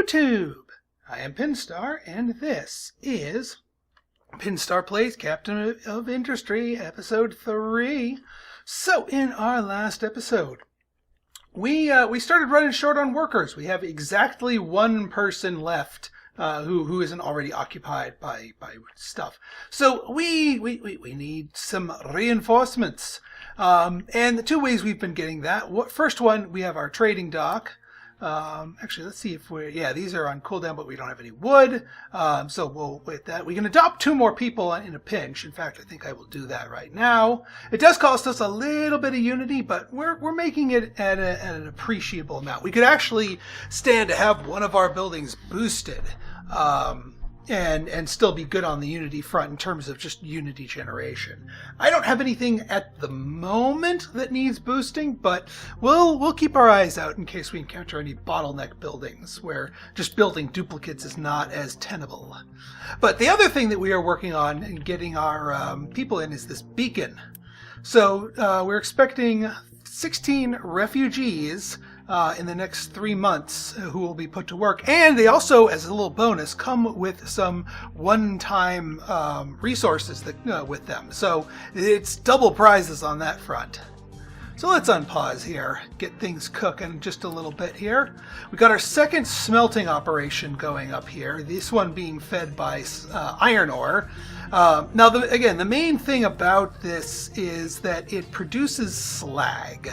YouTube. I am Pinstar, and this is Pinstar Plays Captain of Industry, Episode 3. So, in our last episode, we started running short on workers. We have exactly one person left who isn't already occupied by stuff. So we need some reinforcements. And the two ways we've been getting that. First one, we have our trading dock. Actually, let's see if these are on cooldown, but we don't have any wood. So we'll wait that. We can adopt 2 more people in a pinch. In fact, I think I will do that right now. It does cost us a little bit of unity, but we're making it at an appreciable amount. We could actually stand to have one of our buildings boosted, and still be good on the unity front in terms of just unity generation. I don't have anything at the moment that needs boosting, but we'll keep our eyes out in case we encounter any bottleneck buildings where just building duplicates is not as tenable. But the other thing that we are working on and getting our people in is this beacon. So we're expecting 16 refugees in the next 3 months who will be put to work. And they also, as a little bonus, come with some one-time resources with them. So it's double prizes on that front. So let's unpause here, get things cooking just a little bit here. We got our second smelting operation going up here, this one being fed by iron ore. Now, again, the main thing about this is that it produces slag,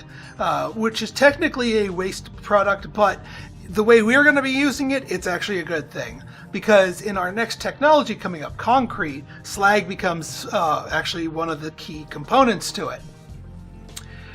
which is technically a waste product, but the way we're going to be using it, it's actually a good thing. Because in our next technology coming up, concrete, slag becomes actually one of the key components to it.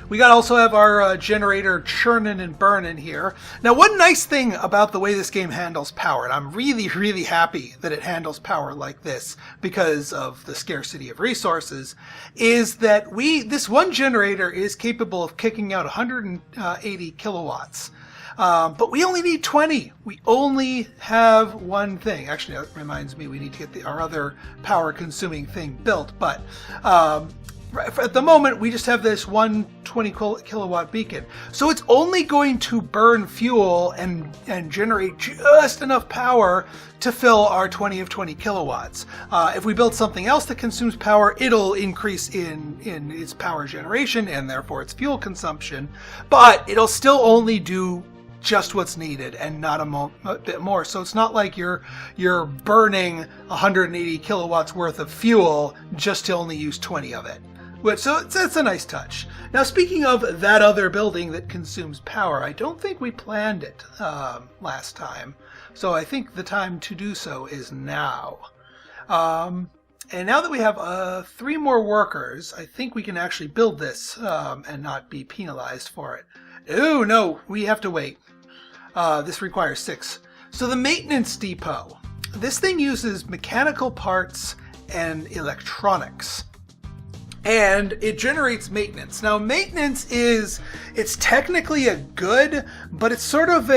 We also have our generator churning and burning here. Now, one nice thing about the way this game handles power, and I'm really, really happy that it handles power like this because of the scarcity of resources, is that this one generator is capable of kicking out 180 kilowatts. But we only need 20. We only have one thing. Actually, that reminds me, we need to get our other power-consuming thing built. But at the moment, we just have this 120 kilowatt beacon. So it's only going to burn fuel and generate just enough power to fill our 20 of 20 kilowatts. If we build something else that consumes power, it'll increase in its power generation and therefore its fuel consumption. But it'll still only do just what's needed and not a bit more. So it's not like you're burning 180 kilowatts worth of fuel just to only use 20 of it. So it's a nice touch. Now, speaking of that other building that consumes power, I don't think we planned it last time. So I think the time to do so is now. And now that we have 3 more workers, I think we can actually build this and not be penalized for it. Oh, no, we have to wait. This requires 6. So the maintenance depot. This thing uses mechanical parts and electronics. And it generates maintenance. Now, maintenance it's technically a good, but it's sort of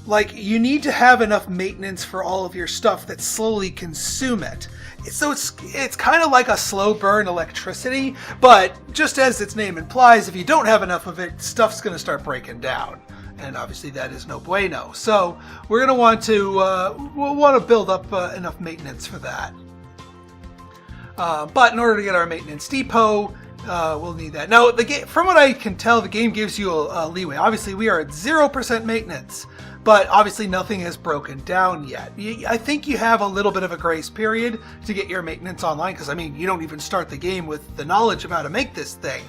like you need to have enough maintenance for all of your stuff that slowly consume it. So it's kind of like a slow burn electricity, but just as its name implies, if you don't have enough of it, stuff's going to start breaking down. And obviously that is no bueno. So we're going to want to build up enough maintenance for that. But in order to get our maintenance depot, we'll need that. Now, from what I can tell, the game gives you a leeway. Obviously, we are at 0% maintenance, but obviously nothing has broken down yet. I think you have a little bit of a grace period to get your maintenance online, because, I mean, you don't even start the game with the knowledge of how to make this thing.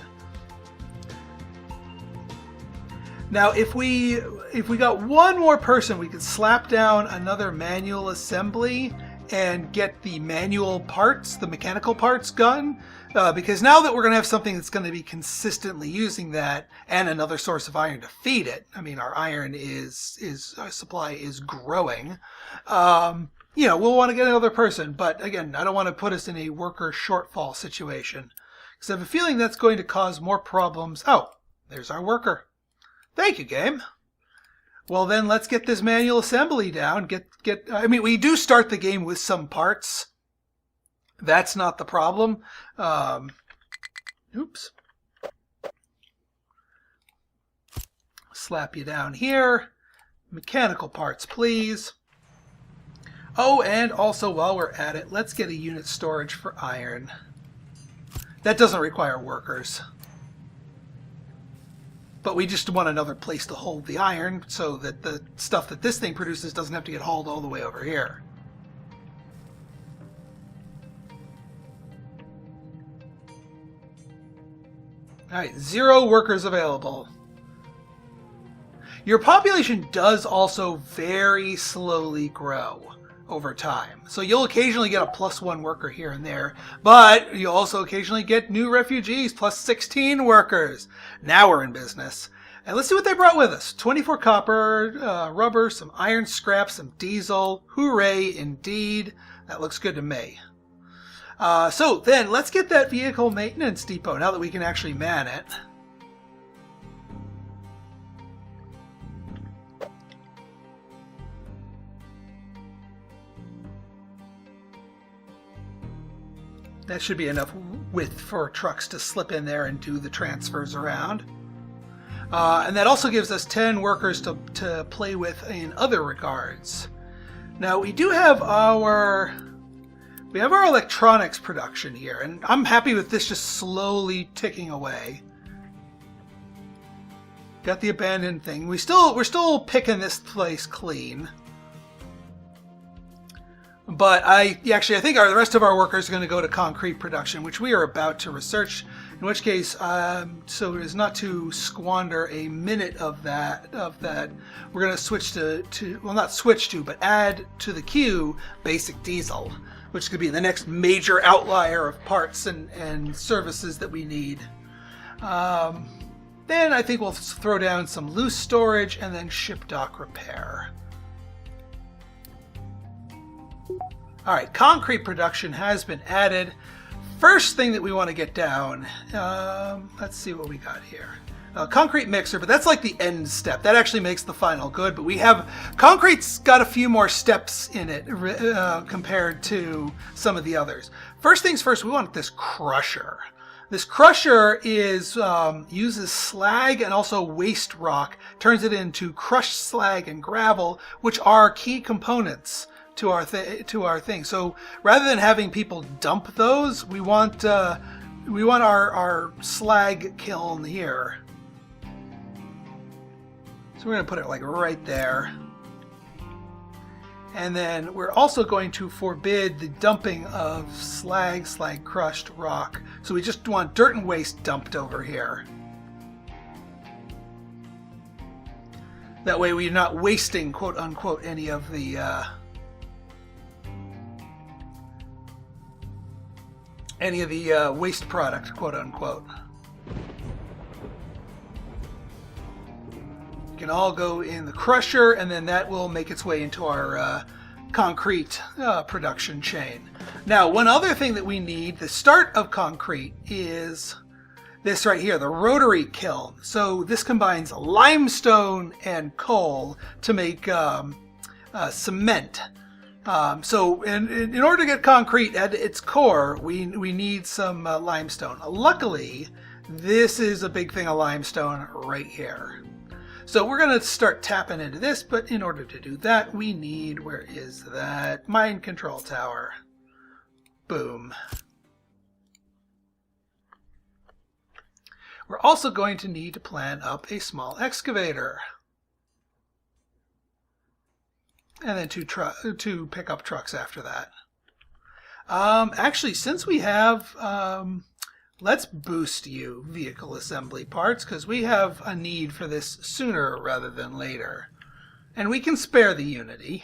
Now, if we got one more person, we could slap down another manual assembly and get the manual parts, the mechanical parts gun, because now that we're going to have something that's going to be consistently using that and another source of iron to feed it, I mean, our iron our supply is growing, we'll want to get another person. But again, I don't want to put us in a worker shortfall situation, because I have a feeling that's going to cause more problems. Oh, there's our worker. Thank you, game. Well, then let's get this manual assembly down. I mean, we do start the game with some parts. That's not the problem. Oops. Slap you down here. Mechanical parts, please. Oh, and also while we're at it, let's get a unit storage for iron. That doesn't require workers. But we just want another place to hold the iron so that the stuff that this thing produces doesn't have to get hauled all the way over here. Alright, 0 workers available. Your population does also very slowly grow over time. So you'll occasionally get a +1 worker here and there, but you'll also occasionally get new refugees, +16 workers. Now we're in business. And let's see what they brought with us. 24 copper, rubber, some iron scrap, some diesel. Hooray, indeed. That looks good to me. So then let's get that vehicle maintenance depot now that we can actually man it. That should be enough width for trucks to slip in there and do the transfers around. And that also gives us 10 workers to play with in other regards. Now we do have our electronics production here, and I'm happy with this just slowly ticking away. Got the abandoned thing. We're still picking this place clean. But I think the rest of our workers are going to go to concrete production, which we are about to research. In which case, so as not to squander a minute of that, we're going to switch but add to the queue basic diesel, which is going to be the next major outlier of parts and services that we need. Then I think we'll throw down some loose storage and then ship dock repair. Alright, concrete production has been added. First thing that we want to get down, let's see what we got here. Concrete mixer, but that's like the end step. That actually makes the final good, but we have, concrete's got a few more steps in it compared to some of the others. First things first, we want this crusher. This crusher uses slag and also waste rock, turns it into crushed slag and gravel, which are key components to our thing. So rather than having people dump those, we want our slag kiln here. So we're going to put it like right there. And then we're also going to forbid the dumping of slag crushed rock. So we just want dirt and waste dumped over here. That way we're not wasting, quote unquote, any of the waste product, quote unquote. It can all go in the crusher, and then that will make its way into our concrete production chain. Now, one other thing that we need, the start of concrete, is this right here, the rotary kiln. So this combines limestone and coal to make cement. So in order to get concrete at its core, we need some limestone. Luckily, this is a big thing of limestone right here. So we're going to start tapping into this, but in order to do that, we need, where is that? Mine control tower. Boom. We're also going to need to plan up a small excavator. And then two pickup trucks after that. Actually, since we have, let's boost you, vehicle assembly parts, because we have a need for this sooner rather than later. And we can spare the Unity.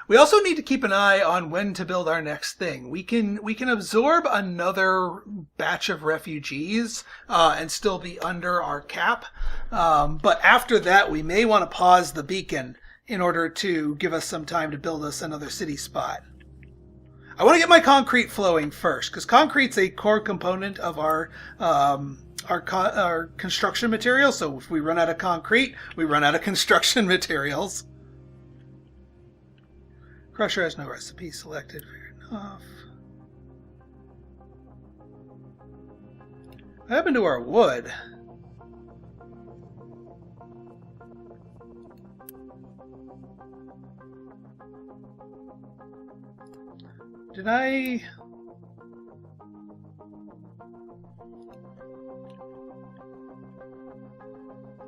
We also need to keep an eye on when to build our next thing. We can absorb another batch of refugees and still be under our cap. But after that, we may want to pause the beacon in order to give us some time to build us another city spot. I want to get my concrete flowing first, because concrete's a core component of our construction materials. So if we run out of concrete, we run out of construction materials. Crusher has no recipe selected. Fair enough. What happened to our wood? Did I...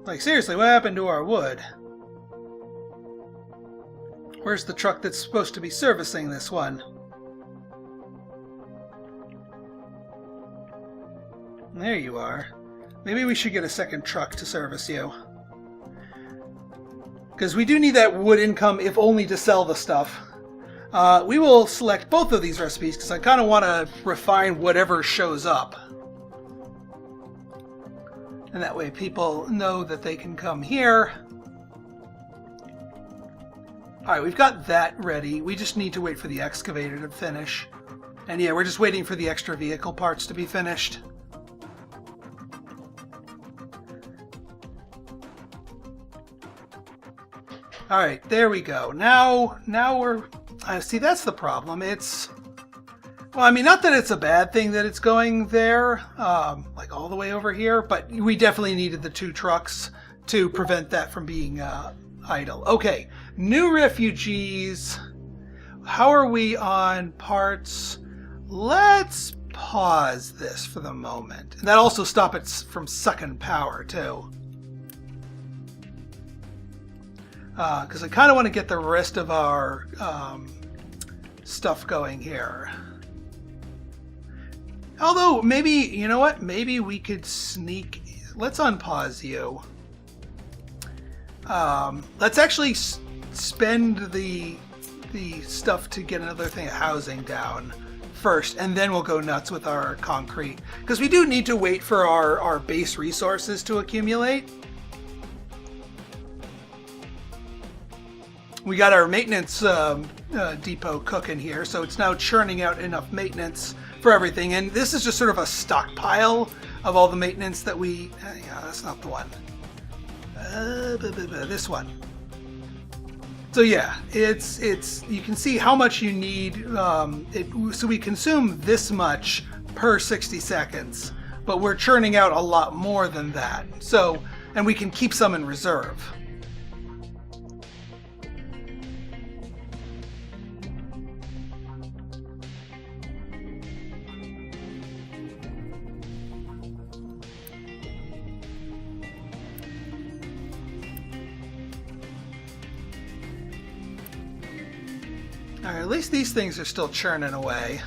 Like, seriously, what happened to our wood? Where's the truck that's supposed to be servicing this one? There you are. Maybe we should get a second truck to service you. Because we do need that wood income, if only to sell the stuff. We will select both of these recipes because I kind of want to refine whatever shows up. And that way people know that they can come here. Alright, we've got that ready. We just need to wait for the excavator to finish. And yeah, we're just waiting for the extra vehicle parts to be finished. Alright, there we go. Now we're... see, that's the problem. It's... Well, I mean, not that it's a bad thing that it's going there, like all the way over here, but we definitely needed the 2 trucks to prevent that from being idle. Okay, new refugees. How are we on parts? Let's pause this for the moment. And that also stop it from sucking power, too. Because I kind of want to get the rest of our stuff going here. Although, maybe, you know what? Maybe we could sneak... Let's unpause you. Let's actually spend the stuff to get another thing of housing down first, and then we'll go nuts with our concrete. Because we do need to wait for our base resources to accumulate. We got our maintenance depot cooking here, so it's now churning out enough maintenance for everything. And this is just sort of a stockpile of all the maintenance that we... yeah, that's not the one. This one. So yeah, it's you can see how much you need. So we consume this much per 60 seconds, but we're churning out a lot more than that. So, and we can keep some in reserve. Alright, at least these things are still churning away.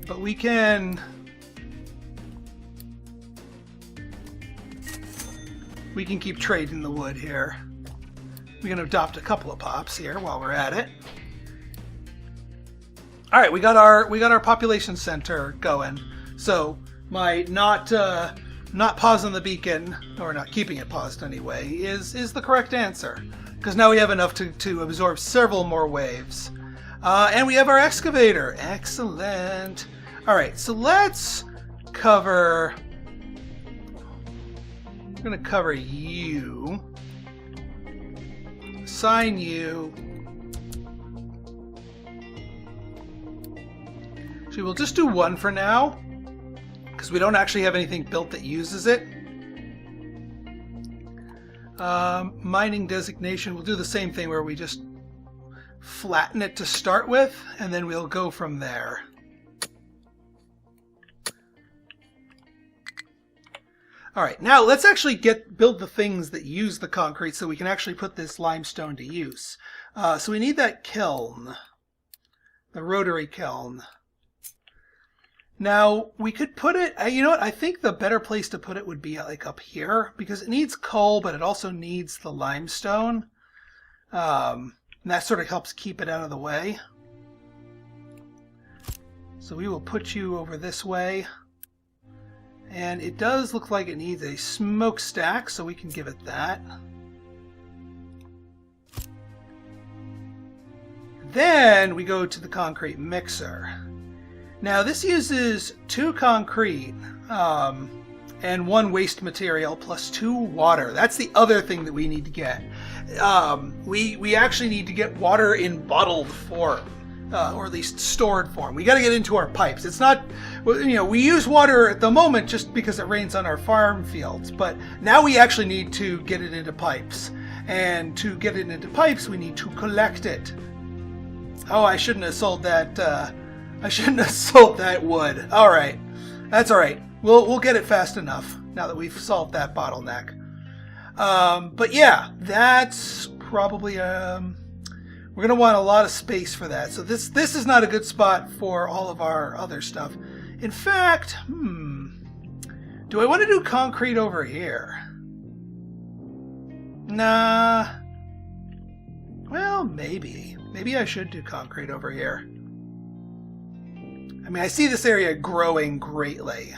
But we can... we can keep trading the wood here. We can adopt a couple of pops here while we're at it. Alright, we got our population center going. So my not pausing the beacon, or not keeping it paused anyway, is the correct answer. Because now we have enough to absorb several more waves. And we have our excavator. Excellent. Alright, so let's cover... I'm going to cover you. Assign you. So we'll just do one for now, because we don't actually have anything built that uses it. Mining designation, we'll do the same thing where we just flatten it to start with, and then we'll go from there. Alright, now let's actually build the things that use the concrete so we can actually put this limestone to use. So we need that kiln, the rotary kiln. Now, we could put it, you know what, I think the better place to put it would be like up here, because it needs coal, but it also needs the limestone. And that sort of helps keep it out of the way. So we will put you over this way. And it does look like it needs a smokestack, so we can give it that. Then we go to the concrete mixer. Now this uses 2 concrete and 1 waste material plus 2 water. That's the other thing that we need to get. We actually need to get water in bottled form, or at least stored form. We got to get into our pipes. It's not, you know, we use water at the moment just because it rains on our farm fields, but now we actually need to get it into pipes. And to get it into pipes, we need to collect it. Oh, I shouldn't have sold that. I shouldn't have sold that wood. All right, that's all right. We'll get it fast enough now that we've solved that bottleneck. But yeah, that's probably we're gonna want a lot of space for that. So this is not a good spot for all of our other stuff. In fact, do I want to do concrete over here? Nah. Well, maybe. Maybe I should do concrete over here. I mean, I see this area growing greatly.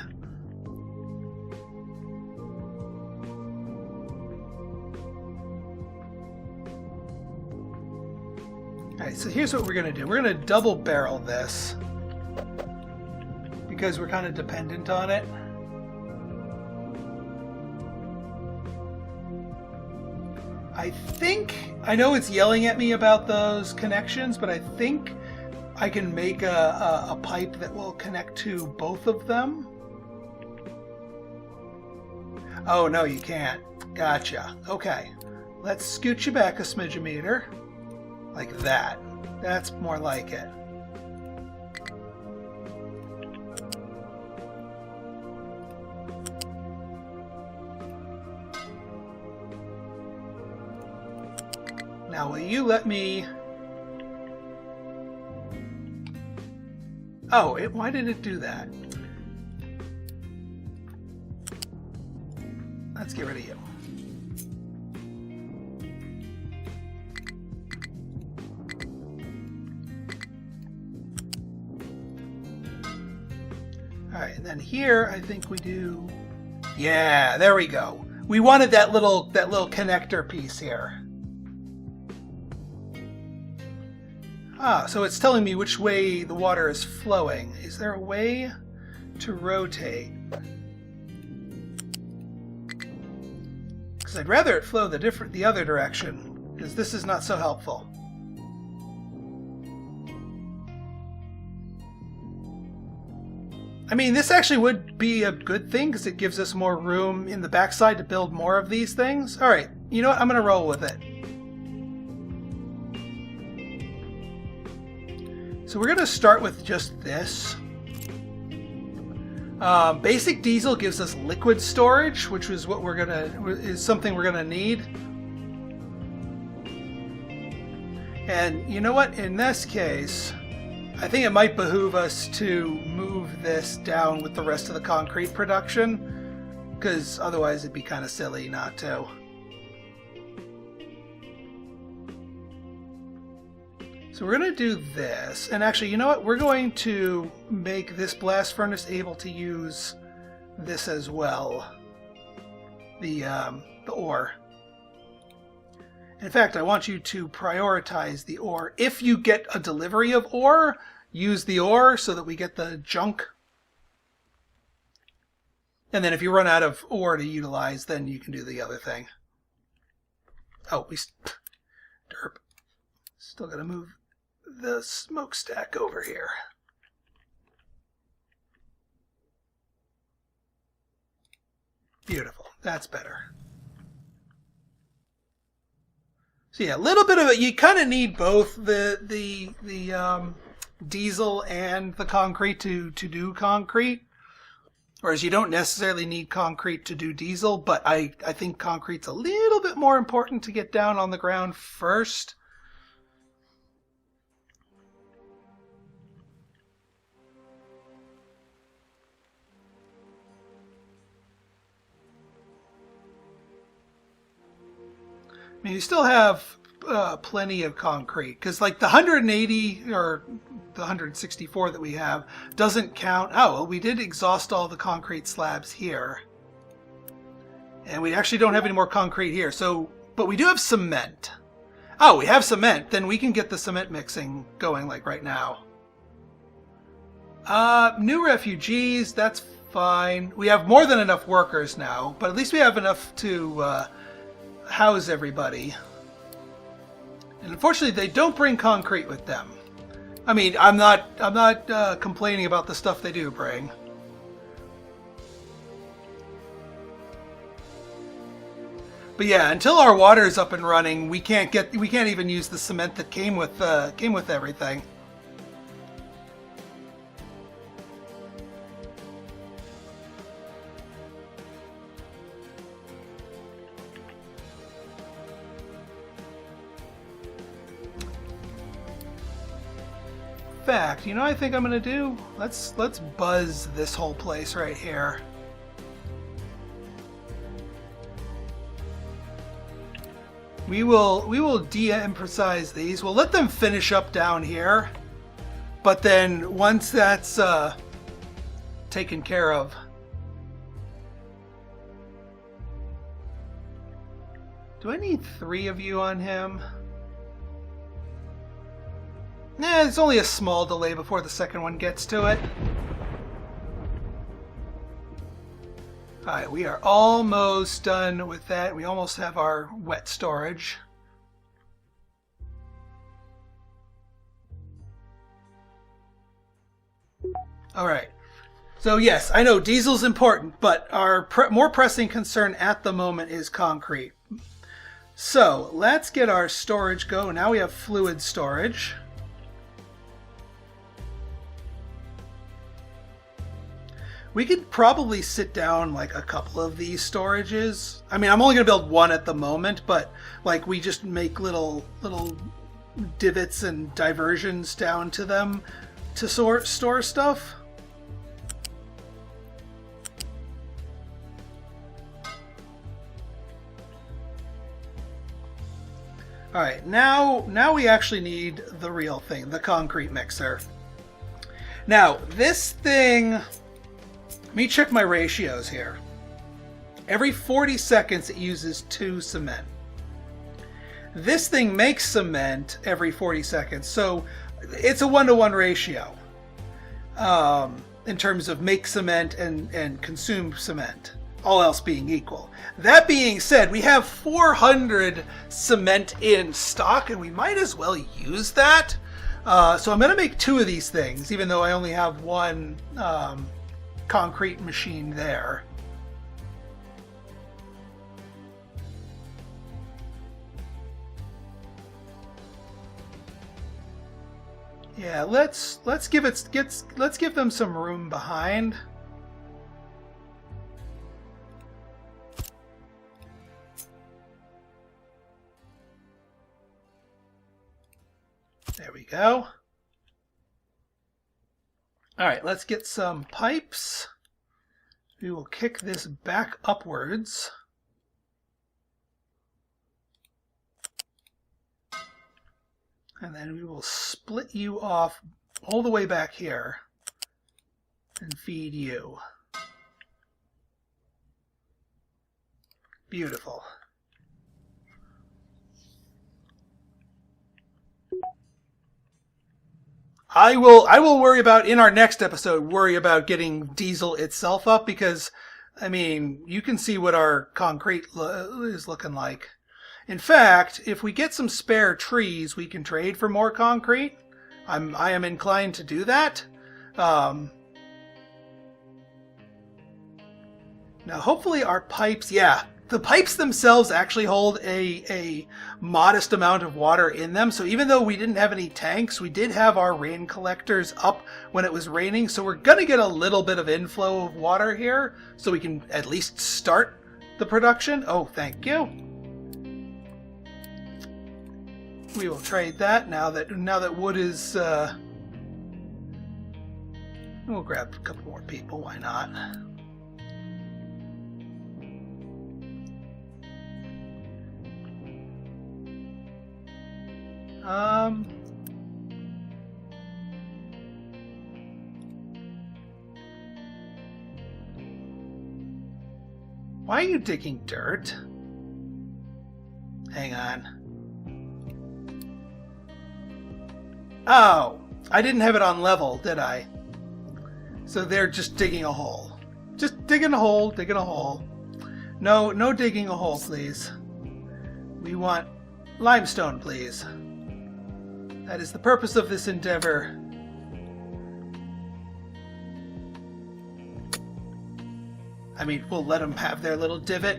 Alright, so here's what we're going to do. We're going to double barrel this because we're kind of dependent on it. I know it's yelling at me about those connections, but I think I can make a pipe that will connect to both of them. Oh, no, you can't. Gotcha. Okay. Let's scoot you back a smidge-a-meter. Like that. That's more like it. Now, will you let me... Oh, why did it do that? Let's get rid of you. Alright, and then here I think we do... Yeah, there we go. We wanted that little connector piece here. Ah, so it's telling me which way the water is flowing. Is there a way to rotate? Because I'd rather it flow the other direction, because this is not so helpful. I mean, this actually would be a good thing, because it gives us more room in the backside to build more of these things. Alright, you know what? I'm going to roll with it. So we're going to start with just this. Basic diesel gives us liquid storage, which is what is something we're gonna need. And you know what? In this case, I think it might behoove us to move this down with the rest of the concrete production, because otherwise it'd be kind of silly not to. So we're going to do this, and actually, you know what? We're going to make this blast furnace able to use this as well, the ore. In fact, I want you to prioritize the ore. If you get a delivery of ore, use the ore so that we get the junk. And then if you run out of ore to utilize, then you can do the other thing. Oh, derp. Still got to move the smokestack over here. Beautiful. That's better. So yeah, a little bit of it. You kind of need both the diesel and the concrete to do concrete. Whereas you don't necessarily need concrete to do diesel, but I think concrete's a little bit more important to get down on the ground first. I mean, you still have plenty of concrete, because like the 180 or the 164 that we have doesn't count. Oh, well, we did exhaust all the concrete slabs here. And we actually don't have any more concrete here. So, but we do have cement. Oh, we have cement. Then we can get the cement mixing going like right now. New refugees, that's fine. We have more than enough workers now, but at least we have enough to house everybody. And unfortunately, they don't bring concrete with them. I mean, I'm not complaining about the stuff they do bring. But yeah, until our water is up and running, we can't even use the cement that came with everything. Fact, you know what I think I'm gonna do? Let's buzz this whole place right here. We will de-emphasize these. We'll let them finish up down here, but then once that's taken care of, do I need 3 of you on him? Nah, it's only a small delay before the second one gets to it. Alright, we are almost done with that. We almost have our wet storage. Alright, so yes, I know diesel's important, but our more pressing concern at the moment is concrete. So, let's get our storage go. Now we have fluid storage. We could probably sit down like a couple of these storages. I mean, I'm only going to build one at the moment, but like we just make little divots and diversions down to them to store stuff. All right, now we actually need the real thing, the concrete mixer. Now, this thing... Let me check my ratios here. Every 40 seconds it uses 2 cement. This thing makes cement every 40 seconds, so it's a 1-to-1 ratio in terms of make cement and consume cement, all else being equal. That being said, we have 400 cement in stock, and we might as well use that. So I'm going to make 2 of these things, even though I only have one concrete machine there. Yeah, let's give them some room behind. There we go. All right, let's get some pipes. We will kick this back upwards. And then we will split you off all the way back here and feed you. Beautiful. I will worry about, in our next episode, worry about getting diesel itself up, because, I mean, you can see what our concrete is looking like. In fact, if we get some spare trees, we can trade for more concrete. I am inclined to do that. Now, hopefully our pipes, yeah, the pipes themselves actually hold a modest amount of water in them. So even though we didn't have any tanks, we did have our rain collectors up when it was raining. So we're going to get a little bit of inflow of water here, so we can at least start the production. Oh, thank you. We will trade that now that wood is... we'll grab a couple more people, why not? Why are you digging dirt? Hang on. Oh, I didn't have it on level, did I? So they're just digging a hole. Just digging a hole, digging a hole. No, no digging a hole, please. We want limestone, please. That is the purpose of this endeavor. I mean, we'll let them have their little divot.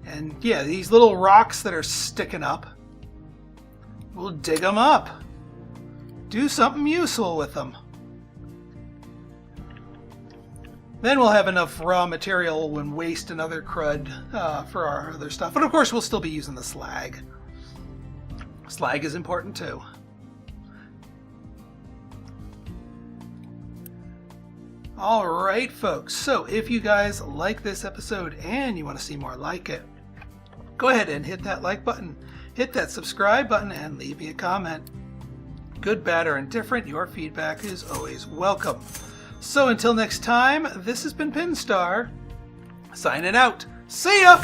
And yeah, these little rocks that are sticking up, we'll dig them up. Do something useful with them. Then we'll have enough raw material and waste and other crud for our other stuff. But of course, we'll still be using the slag. Slag is important too. Alright folks, so if you guys like this episode and you want to see more like it, go ahead and hit that like button, hit that subscribe button, and leave me a comment. Good, bad, or indifferent, your feedback is always welcome. So until next time, this has been Pinstar, signing out. See ya!